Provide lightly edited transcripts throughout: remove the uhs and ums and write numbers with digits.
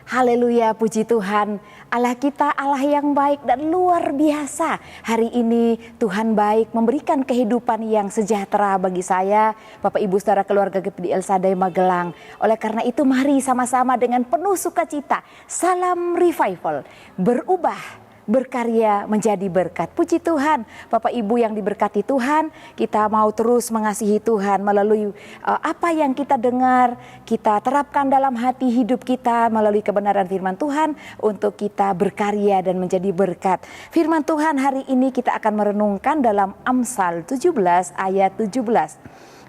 Haleluya, puji Tuhan. Allah kita Allah yang baik dan luar biasa. Hari ini Tuhan baik memberikan kehidupan yang sejahtera bagi saya, Bapak Ibu saudara keluarga GPI El Shaddai Magelang. Oleh karena itu mari sama-sama dengan penuh sukacita, salam revival, berubah, berkarya menjadi berkat. Puji Tuhan, Bapak Ibu yang diberkati Tuhan, kita mau terus mengasihi Tuhan melalui apa yang kita dengar, kita terapkan dalam hati hidup kita melalui kebenaran firman Tuhan untuk kita berkarya dan menjadi berkat. Firman Tuhan hari ini kita akan merenungkan dalam Amsal 17 ayat 17.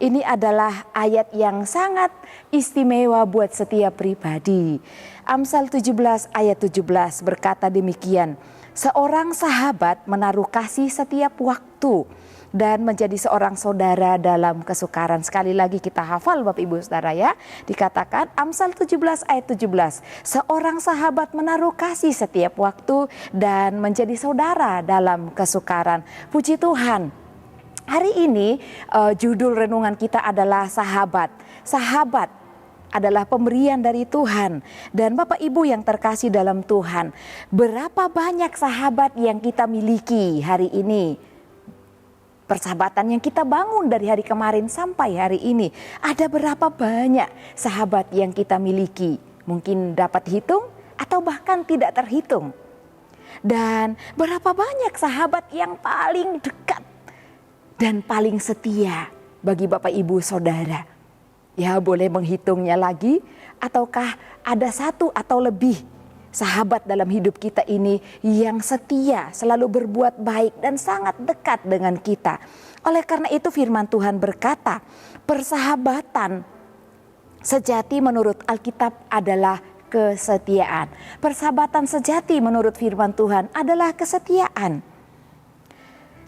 Ini adalah ayat yang sangat istimewa buat setiap pribadi. Amsal 17 ayat 17 berkata demikian. Seorang sahabat menaruh kasih setiap waktu dan menjadi seorang saudara dalam kesukaran. Sekali lagi kita hafal Bapak Ibu Saudara ya. Dikatakan Amsal 17 ayat 17. Seorang sahabat menaruh kasih setiap waktu dan menjadi saudara dalam kesukaran. Puji Tuhan. Hari ini judul renungan kita adalah sahabat. Sahabat adalah pemberian dari Tuhan. Dan Bapak Ibu yang terkasih dalam Tuhan, berapa banyak sahabat yang kita miliki hari ini? Persahabatan yang kita bangun dari hari kemarin sampai hari ini. Ada berapa banyak sahabat yang kita miliki? Mungkin dapat hitung atau bahkan tidak terhitung. Dan berapa banyak sahabat yang paling dekat dan paling setia bagi Bapak Ibu Saudara? Ya, boleh menghitungnya lagi, ataukah ada satu atau lebih sahabat dalam hidup kita ini yang setia, selalu berbuat baik dan sangat dekat dengan kita. Oleh karena itu firman Tuhan berkata, persahabatan sejati menurut Alkitab adalah kesetiaan. Persahabatan sejati menurut firman Tuhan adalah kesetiaan.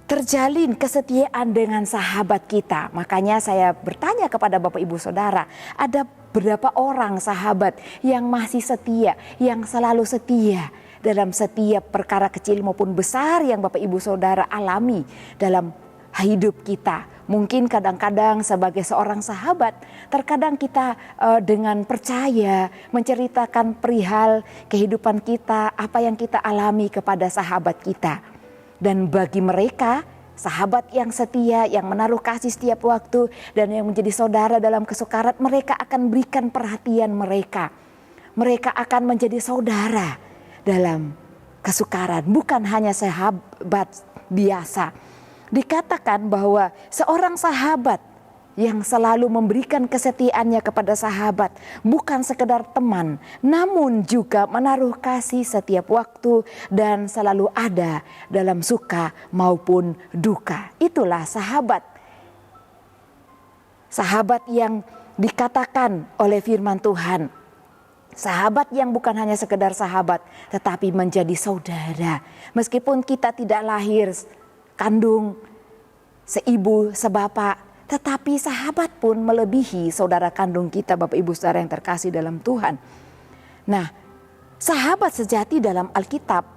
Terjalin kesetiaan dengan sahabat kita. Makanya saya bertanya kepada Bapak Ibu Saudara, ada berapa orang sahabat yang masih setia, yang selalu setia dalam setiap perkara kecil maupun besar yang Bapak Ibu Saudara alami dalam hidup kita. Mungkin kadang-kadang sebagai seorang sahabat, terkadang kita dengan percaya menceritakan perihal kehidupan kita, apa yang kita alami kepada sahabat kita. Dan bagi mereka, sahabat yang setia, yang menaruh kasih setiap waktu dan yang menjadi saudara dalam kesukaran, mereka akan berikan perhatian mereka. Mereka akan menjadi saudara dalam kesukaran, bukan hanya sahabat biasa. Dikatakan bahwa seorang sahabat yang selalu memberikan kesetiaannya kepada sahabat bukan sekedar teman, namun juga menaruh kasih setiap waktu dan selalu ada dalam suka maupun duka. Itulah sahabat. Sahabat yang dikatakan oleh firman Tuhan. Sahabat yang bukan hanya sekedar sahabat, tetapi menjadi saudara. Meskipun kita tidak lahir kandung, seibu, sebapak, tetapi sahabat pun melebihi saudara kandung kita, Bapak Ibu Saudara yang terkasih dalam Tuhan. Nah, sahabat sejati dalam Alkitab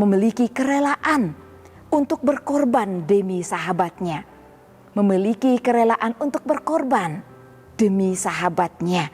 memiliki kerelaan untuk berkorban demi sahabatnya. Memiliki kerelaan untuk berkorban demi sahabatnya.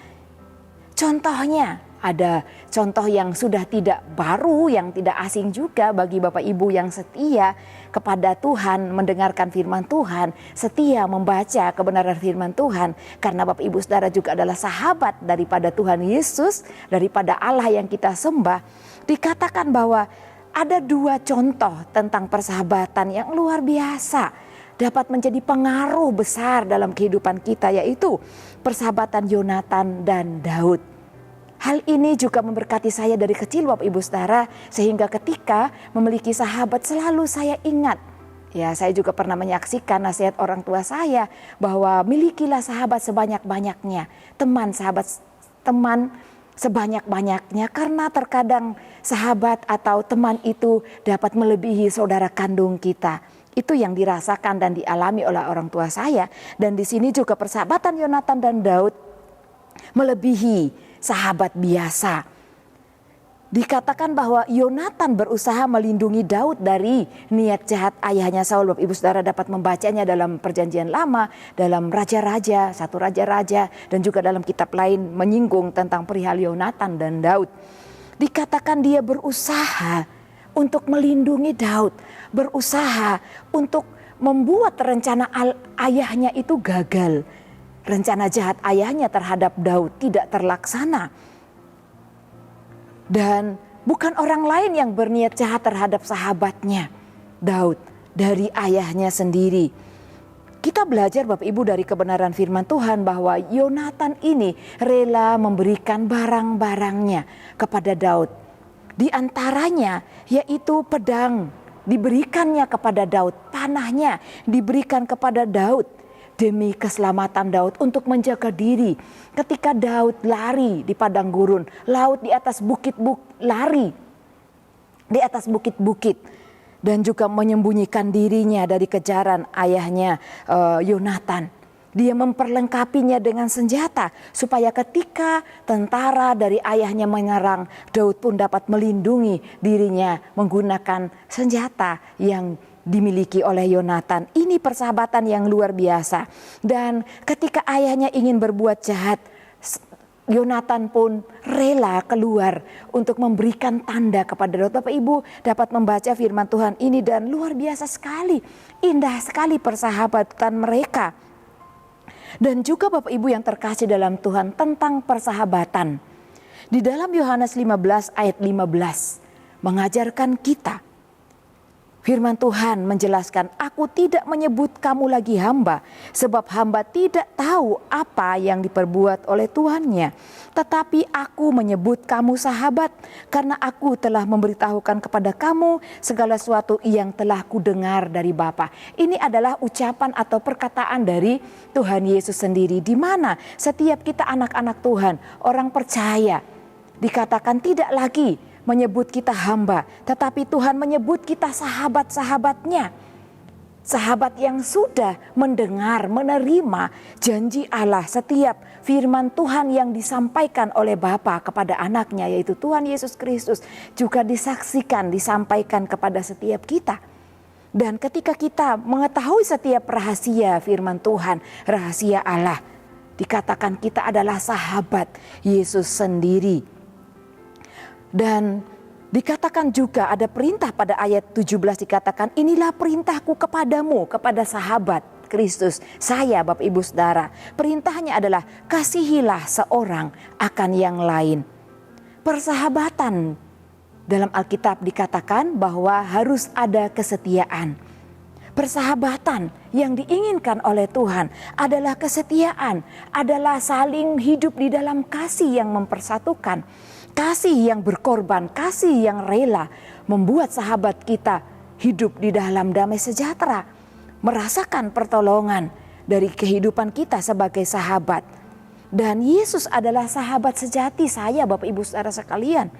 Contohnya, ada contoh yang sudah tidak baru, yang tidak asing juga bagi Bapak Ibu yang setia kepada Tuhan, mendengarkan firman Tuhan, setia membaca kebenaran firman Tuhan. Karena Bapak Ibu Saudara juga adalah sahabat daripada Tuhan Yesus, daripada Allah yang kita sembah. Dikatakan bahwa ada dua contoh tentang persahabatan yang luar biasa, dapat menjadi pengaruh besar dalam kehidupan kita, yaitu persahabatan Yonatan dan Daud. Hal ini juga memberkati saya dari kecil Bapak Ibu Saudara, sehingga ketika memiliki sahabat selalu saya ingat. Ya, saya juga pernah menyaksikan nasihat orang tua saya bahwa milikilah sahabat sebanyak-banyaknya, teman sebanyak-banyaknya, karena terkadang sahabat atau teman itu dapat melebihi saudara kandung kita. Itu yang dirasakan dan dialami oleh orang tua saya. Dan di sini juga persahabatan Yonatan dan Daud melebihi sahabat biasa. Dikatakan bahwa Yonatan berusaha melindungi Daud dari niat jahat ayahnya Saul. Bapak Ibu Saudara dapat membacanya dalam Perjanjian Lama, dalam Raja-Raja, 1 Raja-Raja, dan juga dalam kitab lain menyinggung tentang perihal Yonatan dan Daud. Dikatakan dia berusaha untuk melindungi Daud, berusaha untuk membuat rencana ayahnya itu gagal. Rencana jahat ayahnya terhadap Daud tidak terlaksana. Dan bukan orang lain yang berniat jahat terhadap sahabatnya, Daud, dari ayahnya sendiri. Kita belajar Bapak Ibu dari kebenaran firman Tuhan bahwa Yonatan ini rela memberikan barang-barangnya kepada Daud. Di antaranya yaitu pedang diberikannya kepada Daud, panahnya diberikan kepada Daud demi keselamatan Daud untuk menjaga diri. Ketika Daud lari di padang gurun, laut di atas lari di atas bukit-bukit, dan juga menyembunyikan dirinya dari kejaran ayahnya Yonatan. Dia memperlengkapinya dengan senjata supaya ketika tentara dari ayahnya menyerang, Daud pun dapat melindungi dirinya menggunakan senjata yang dimiliki oleh Yonatan. Ini persahabatan yang luar biasa. Dan ketika ayahnya ingin berbuat jahat, Yonatan pun rela keluar untuk memberikan tanda kepada Daud. Bapak Ibu dapat membaca firman Tuhan ini dan luar biasa sekali. Indah sekali persahabatan mereka. Dan juga Bapak Ibu yang terkasih dalam Tuhan, tentang persahabatan. Di dalam Yohanes 15 ayat 15 mengajarkan kita, firman Tuhan menjelaskan, aku tidak menyebut kamu lagi hamba, sebab hamba tidak tahu apa yang diperbuat oleh tuannya. Tetapi aku menyebut kamu sahabat, karena aku telah memberitahukan kepada kamu segala sesuatu yang telah kudengar dari Bapa. Ini adalah ucapan atau perkataan dari Tuhan Yesus sendiri, di mana setiap kita anak-anak Tuhan, orang percaya, dikatakan tidak lagi menyebut kita hamba, tetapi Tuhan menyebut kita sahabat-sahabatnya. Sahabat yang sudah mendengar, menerima janji Allah, setiap firman Tuhan yang disampaikan oleh Bapa kepada anaknya, yaitu Tuhan Yesus Kristus, juga disaksikan, disampaikan kepada setiap kita. Dan ketika kita mengetahui setiap rahasia firman Tuhan, rahasia Allah, dikatakan kita adalah sahabat Yesus sendiri. Dan dikatakan juga ada perintah pada ayat 17, dikatakan inilah perintahku kepadamu, kepada sahabat Kristus, saya Bapak Ibu Saudara. Perintahnya adalah kasihilah seorang akan yang lain. Persahabatan dalam Alkitab dikatakan bahwa harus ada kesetiaan. Persahabatan yang diinginkan oleh Tuhan adalah kesetiaan, adalah saling hidup di dalam kasih yang mempersatukan. Kasih yang berkorban, kasih yang rela membuat sahabat kita hidup di dalam damai sejahtera. Merasakan pertolongan dari kehidupan kita sebagai sahabat. Dan Yesus adalah sahabat sejati saya Bapak Ibu Saudara sekalian.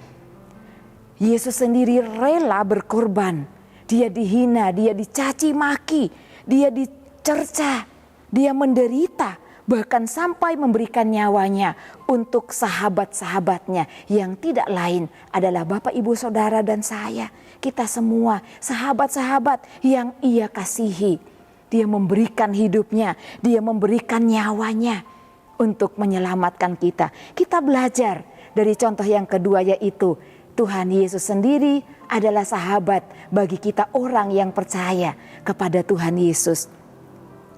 Yesus sendiri rela berkorban. Dia dihina, dia dicaci maki, dia dicerca, dia menderita. Bahkan sampai memberikan nyawanya untuk sahabat-sahabatnya yang tidak lain adalah Bapak, Ibu, Saudara, dan saya. Kita semua sahabat-sahabat yang Ia kasihi. Dia memberikan hidupnya, Dia memberikan nyawanya untuk menyelamatkan kita. Kita belajar dari contoh yang kedua, yaitu Tuhan Yesus sendiri adalah sahabat bagi kita orang yang percaya kepada Tuhan Yesus.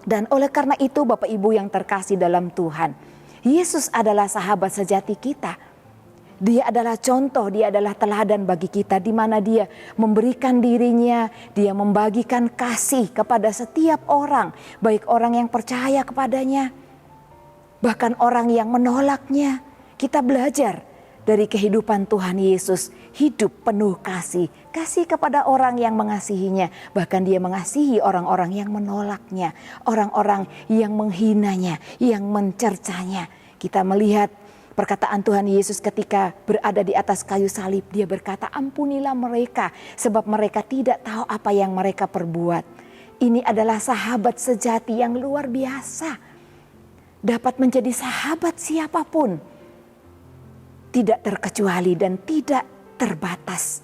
Dan oleh karena itu Bapak Ibu yang terkasih dalam Tuhan, Yesus adalah sahabat sejati kita. Dia adalah contoh, dia adalah teladan bagi kita, di mana dia memberikan dirinya, dia membagikan kasih kepada setiap orang, baik orang yang percaya kepadanya, bahkan orang yang menolaknya. Kita belajar dari kehidupan Tuhan Yesus, hidup penuh kasih, kasih kepada orang yang mengasihinya, bahkan dia mengasihi orang-orang yang menolaknya, orang-orang yang menghinanya, yang mencercanya. Kita melihat perkataan Tuhan Yesus ketika berada di atas kayu salib, dia berkata, ampunilah mereka sebab mereka tidak tahu apa yang mereka perbuat. Ini adalah sahabat sejati yang luar biasa, dapat menjadi sahabat siapapun, tidak terkecuali dan tidak terbatas.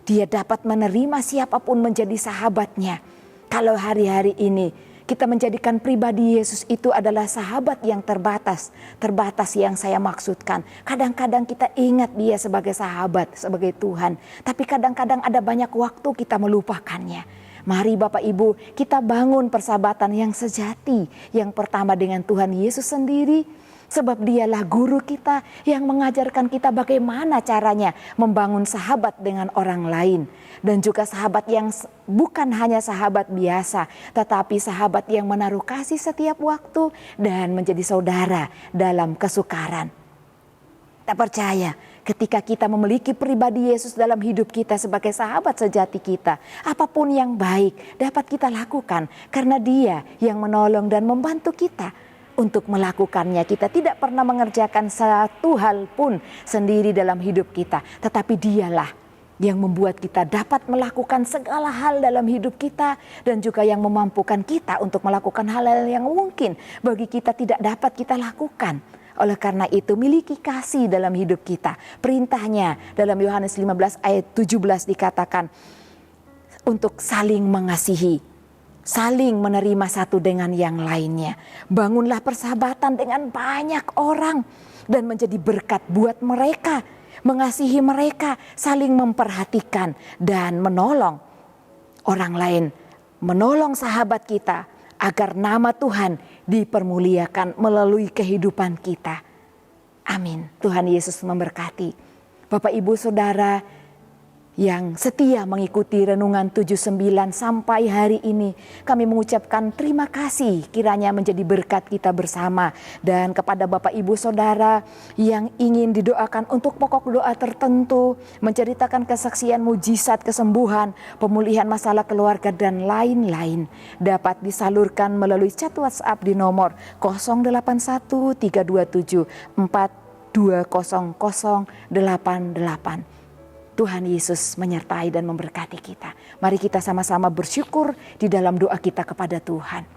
Dia dapat menerima siapapun menjadi sahabatnya. Kalau hari-hari ini Kita menjadikan pribadi Yesus itu adalah sahabat yang terbatas. Terbatas yang saya maksudkan. Kadang-kadang kita ingat dia sebagai sahabat, sebagai Tuhan. Tapi kadang-kadang ada banyak waktu kita melupakannya. Mari Bapak Ibu, kita bangun persahabatan yang sejati. Yang pertama dengan Tuhan Yesus sendiri. Sebab dialah guru kita yang mengajarkan kita bagaimana caranya membangun sahabat dengan orang lain. Dan juga sahabat yang bukan hanya sahabat biasa, tetapi sahabat yang menaruh kasih setiap waktu dan menjadi saudara dalam kesukaran. Tak percaya ketika kita memiliki pribadi Yesus dalam hidup kita sebagai sahabat sejati kita, apapun yang baik dapat kita lakukan karena Dia yang menolong dan membantu kita. Untuk melakukannya, kita tidak pernah mengerjakan satu hal pun sendiri dalam hidup kita. Tetapi dialah yang membuat kita dapat melakukan segala hal dalam hidup kita. Dan juga yang memampukan kita untuk melakukan hal-hal yang mungkin bagi kita tidak dapat kita lakukan. Oleh karena itu, miliki kasih dalam hidup kita. Perintahnya dalam Yohanes 15 ayat 17 dikatakan untuk saling mengasihi. Saling menerima satu dengan yang lainnya. Bangunlah persahabatan dengan banyak orang dan menjadi berkat buat mereka. Mengasihi mereka, saling memperhatikan dan menolong orang lain. Menolong sahabat kita agar nama Tuhan dipermuliakan melalui kehidupan kita. Amin. Tuhan Yesus memberkati. Bapak, Ibu, Saudara yang setia mengikuti renungan 79 sampai hari ini, kami mengucapkan terima kasih kiranya menjadi berkat kita bersama. Dan kepada Bapak Ibu Saudara yang ingin didoakan untuk pokok doa tertentu, menceritakan kesaksian mujizat kesembuhan, pemulihan masalah keluarga dan lain-lain, dapat disalurkan melalui chat WhatsApp di nomor 081 327 420088. Tuhan Yesus menyertai dan memberkati kita. Mari kita sama-sama bersyukur di dalam doa kita kepada Tuhan.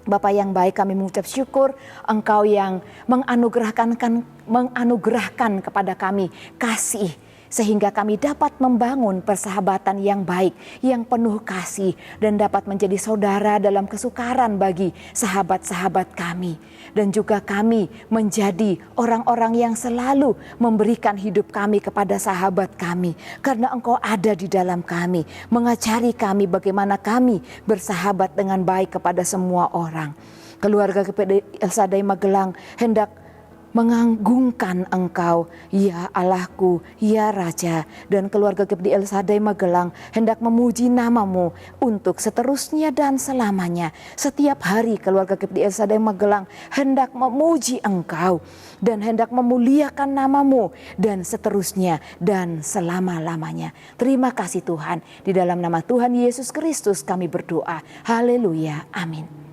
Bapa yang baik, kami mengucap syukur Engkau yang menganugerahkan kepada kami kasih. Sehingga kami dapat membangun persahabatan yang baik, yang penuh kasih. Dan dapat menjadi saudara dalam kesukaran bagi sahabat-sahabat kami. Dan juga kami menjadi orang-orang yang selalu memberikan hidup kami kepada sahabat kami. Karena Engkau ada di dalam kami, mengajari kami bagaimana kami bersahabat dengan baik kepada semua orang. Keluarga GPD El Shaddai Magelang hendak mengagungkan Engkau, ya Allahku, ya Raja. Dan keluarga GPD El Shaddai Magelang hendak memuji nama-Mu untuk seterusnya dan selamanya. Setiap hari keluarga GPD El Shaddai Magelang hendak memuji Engkau dan hendak memuliakan nama-Mu dan seterusnya dan selama-lamanya. Terima kasih Tuhan, di dalam nama Tuhan Yesus Kristus kami berdoa. Haleluya, amin.